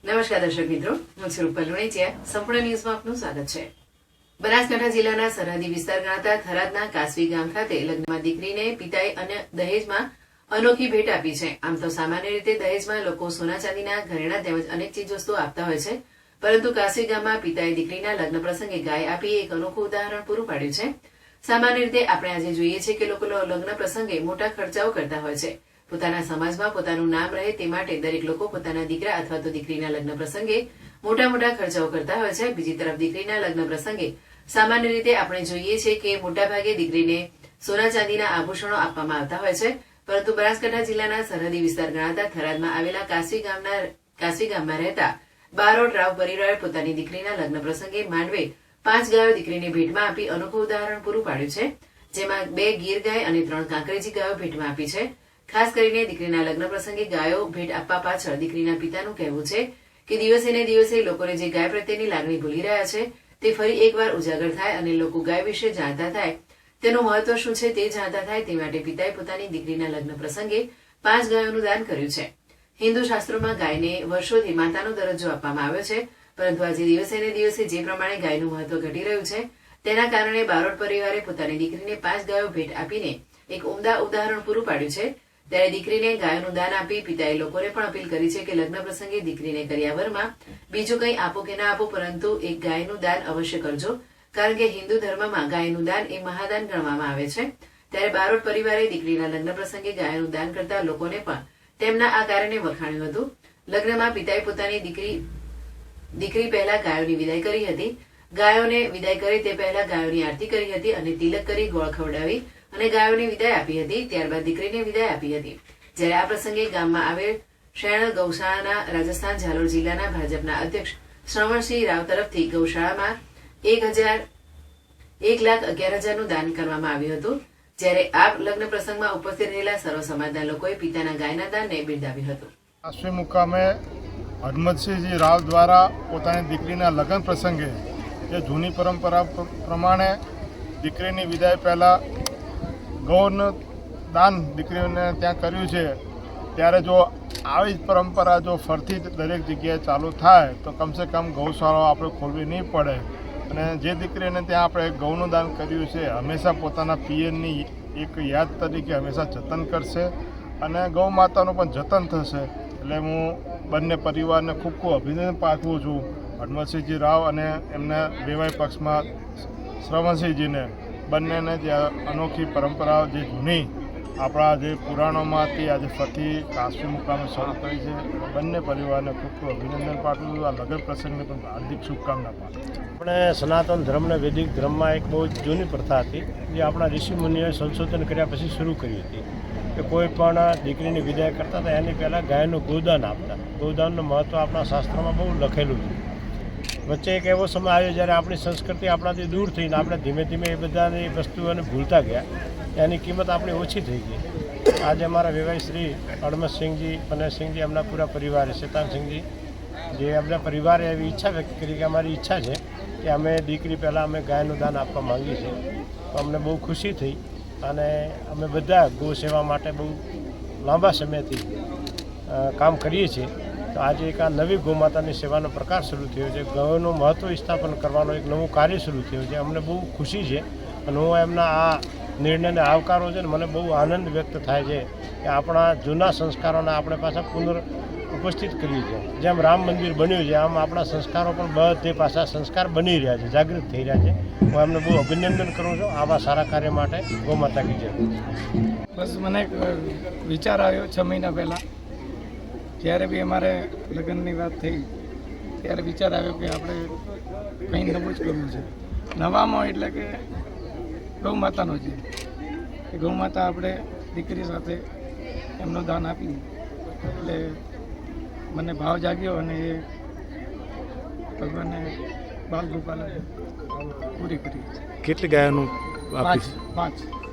નમસ્કાર દર્શક મિત્રો, હું છું રૂપલ લુણીચિયા. સંપૂર્ણ ન્યૂઝમાં આપનું સ્વાગત છે. બનાસકાંઠા જિલ્લાના સરહદી વિસ્તાર ગણાતા થરાદના કાસવી ગામ ખાતે લગ્નમાં દીકરીને પિતાએ અને દહેજમાં અનોખી ભેટ આપી છે. આમ તો સામાન્ય રીતે દહેજમાં લોકો સોના ચાંદીના ઘરેણા તેમજ અનેક ચીજવસ્તુઓ આપતા હોય છે, પરંતુ કાસવી ગામમાં પિતાએ દીકરીના લગ્ન પ્રસંગે ગાય આપી એક અનોખું ઉદાહરણ પૂરું પાડ્યું છે. સામાન્ય રીતે આપણે આજે જોઈએ છીએ કે લોકો લગ્ન પ્રસંગે મોટા ખર્ચાઓ કરતા હોય છે. પોતાના સમાજમાં પોતાનું નામ રહે તે માટે દરેક લોકો પોતાના દીકરા અથવા તો દીકરીના લગ્ન પ્રસંગે મોટા ખર્ચાઓ કરતા હોય છે. બીજી તરફ દીકરીના લગ્ન પ્રસંગે સામાન્ય રીતે આપણે જોઈએ છીએ કે મોટાભાગે દીકરીને સોના ચાંદીના આભૂષણો આપવામાં આવતા હોય છે, પરંતુ બનાસકાંઠા જિલ્લાના સરહદી વિસ્તાર ગણાતા થરાદમાં આવેલા કાસવી ગામમાં રહેતા બારોટ રાવ પરિવારે પોતાની દીકરીના લગ્ન પ્રસંગે માંડવે 5 ગાયો દીકરીને ભેટમાં આપી અનોખું ઉદાહરણ પૂરું પાડ્યું છે, જેમાં 2 ગીર ગાય અને 3 કાંકરેજી ગાયો ભેટમાં આપી છે. ખાસ કરીને દીકરીના લગ્ન પ્રસંગે ગાયો ભેટ આપવા પાછળ દીકરીના પિતાનું કહેવું છે કે દિવસે ને દિવસે લોકોને જે ગાય પ્રત્યેની લાગણી ભૂલી રહ્યા છે તે ફરી એકવાર ઉજાગર થાય અને લોકો ગાય વિશે જાણતા થાય, તેનું મહત્વ શું છે તે જાણતા થાય તે માટે પિતાએ પોતાની દીકરીના લગ્ન પ્રસંગે 5 ગાયોનું દાન કર્યું છે. હિન્દુ શાસ્ત્રોમાં ગાયને વર્ષોથી માતાનો દરજ્જો આપવામાં આવ્યો છે, પરંતુ આજે દિવસે ને દિવસે જે પ્રમાણે ગાયનું મહત્વ ઘટી રહ્યું છે તેના કારણે બારોટ પરિવારે પોતાની દીકરીને 5 ગાયો ભેટ આપીને એક ઉમદા ઉદાહરણ પૂરું પાડ્યું છે. ત્યારે દીકરીને ગાયોનું દાન આપી પિતાએ લોકોને પણ અપીલ કરી છે કે લગ્ન પ્રસંગે દીકરીને કર્યાવરમાં બીજું કંઈ આપો કે ના આપો, પરંતુ એક ગાયનું દાન અવશ્ય કરજો, કારણ કે હિન્દુ ધર્મમાં ગાયનું દાન એ મહાદાન ગણવામાં આવે છે. ત્યારે બારોટ પરિવારે દીકરીના લગ્ન પ્રસંગે ગાયનું દાન કરતા લોકોને પણ તેમના આ કાર્યને વખાણ્યું હતું. લગ્નમાં પિતાએ પોતાની દીકરી પહેલા ગાયોની વિદાય કરી હતી. ગાયોને વિદાય કરે તે પહેલા ગાયોની આરતી કરી હતી અને તિલક કરી ગોળ ખવડાવી અને ગાયોની વિદાય આપી હતી. ત્યારબાદ દીકરીને વિદાય આપી હતી. જ્યારે આ પ્રસંગે ગામમાં આવેલ શેણ ગૌશાળાના રાજસ્થાન ઝાલોર જિલ્લાના ભાજપના અધ્યક્ષ શ્રવણસિંહ રાવ તરફથી ગૌશાળામાં 1,11,000નું દાન કરવામાં આવ્યું હતું. જ્યારે આ લગ્ન પ્રસંગમાં ઉપસ્થિત રહેલા સર્વ સમાજના લોકોએ પિતાના ગાયના દાનને બિરદાવ્યું હતું. કાસવી મુકામે હરમતસિંહજી રાવ દ્વારા પોતાની દીકરીના લગ્ન પ્રસંગે જે જૂની પરંપરા પ્રમાણે દીકરીની વિદાય પહેલાં ગૌનું દાન દીકરીઓને ત્યાં કર્યું છે, ત્યારે જો આવી જ પરંપરા જો ફરતી દરેક જગ્યાએ ચાલુ થાય તો કમસે કમ ગૌશાળાઓ આપણે ખોલવી નહીં પડે. અને જે દીકરીને ત્યાં આપણે ગૌનું દાન કર્યું છે હંમેશા પોતાના પિયરની એક યાદ તરીકે હંમેશા જતન કરશે અને ગૌ માતાનું પણ જતન થશે. એટલે હું બંને પરિવારને ખૂબ અભિનંદન પાઠવું છું. હરમતસિંહજી રાવ અને એમના વેવાઈ પક્ષમાં શ્રવણસિંહજીને બંનેને જે અનોખી પરંપરાઓ જે જૂની આપણા જે પુરાણોમાંથી આજે ફરતી કાસવી મુકામે શરૂ કરી છે, બંને પરિવારને ખૂબ અભિનંદન પાઠવું છું. આ લગ્ન પ્રસંગને પણ હાર્દિક શુભકામના પાઠવું. આપણે સનાતન ધર્મને વૈદિક ધર્મમાં એક બહુ જૂની પ્રથા હતી જે આપણા ઋષિમુનિઓએ સંશોધન કર્યા પછી શરૂ કરી હતી કે કોઈ પણ દીકરીની વિદાય કરતા હતા એની પહેલાં ગાયનું ગૌદાન આપતા. ગૌદાનનું મહત્ત્વ આપણા શાસ્ત્રોમાં બહુ લખેલું છે. વચ્ચે એક એવો સમય આવ્યો જ્યારે આપણી સંસ્કૃતિ આપણાથી દૂર થઈને આપણે ધીમે ધીમે એ બધાની વસ્તુઓને ભૂલતા ગયા, એની કિંમત આપણી ઓછી થઈ ગઈ. આજે અમારા વેવાઈ શ્રી હરમતસિંહજી, પનેરસિંહજી, એમના પૂરા પરિવારે, શેતાનસિંહજી, જે એમના પરિવારે એવી ઈચ્છા વ્યક્ત કરી કે અમારી ઈચ્છા છે કે અમે દીકરી પહેલાં અમે ગાયનું દાન આપવા માંગીએ છીએ. તો અમને બહુ ખુશી થઈ અને અમે બધા ગૌ સેવા માટે બહુ લાંબા સમયથી કામ કરીએ છીએ. તો આજે એક આ નવી ગૌમાતાની સેવાનો પ્રકાર શરૂ થયો છે. ગૌનું મહત્ત્વ સ્થાપન કરવાનો એક નવું કાર્ય શરૂ થયું છે. અમને બહુ ખુશી છે અને હું એમના આ નિર્ણયને આવકારો છે ને મને બહુ આનંદ વ્યક્ત થાય છે કે આપણા જૂના સંસ્કારોને આપણે પાછા ઉપસ્થિત કરીએ છીએ. જેમ રામ મંદિર બન્યું છે આમ આપણા સંસ્કારો પણ બધે પાછા સંસ્કાર બની રહ્યા છે, જાગૃત થઈ રહ્યા છે. હું એમને બહુ અભિનંદન કરું છું આવા સારા કાર્ય માટે. ગૌમાતા કી જય. બસ મને એક વિચાર આવ્યો 6 મહિના પહેલાં, જ્યારે બી અમારે લગ્નની વાત થઈ ત્યારે વિચાર આવ્યો કે આપણે કંઈ નવું જ કરવું છે. નવામાં એટલે કે ગૌ માતાનો છે. એ ગૌ માતા આપણે દીકરી સાથે એમનું દાન આપ્યું એટલે મને ભાવ જાગ્યો અને એ ભગવાનને બાલ ગોપાલે પૂરી કરી. કેટલી ગાયોનું 5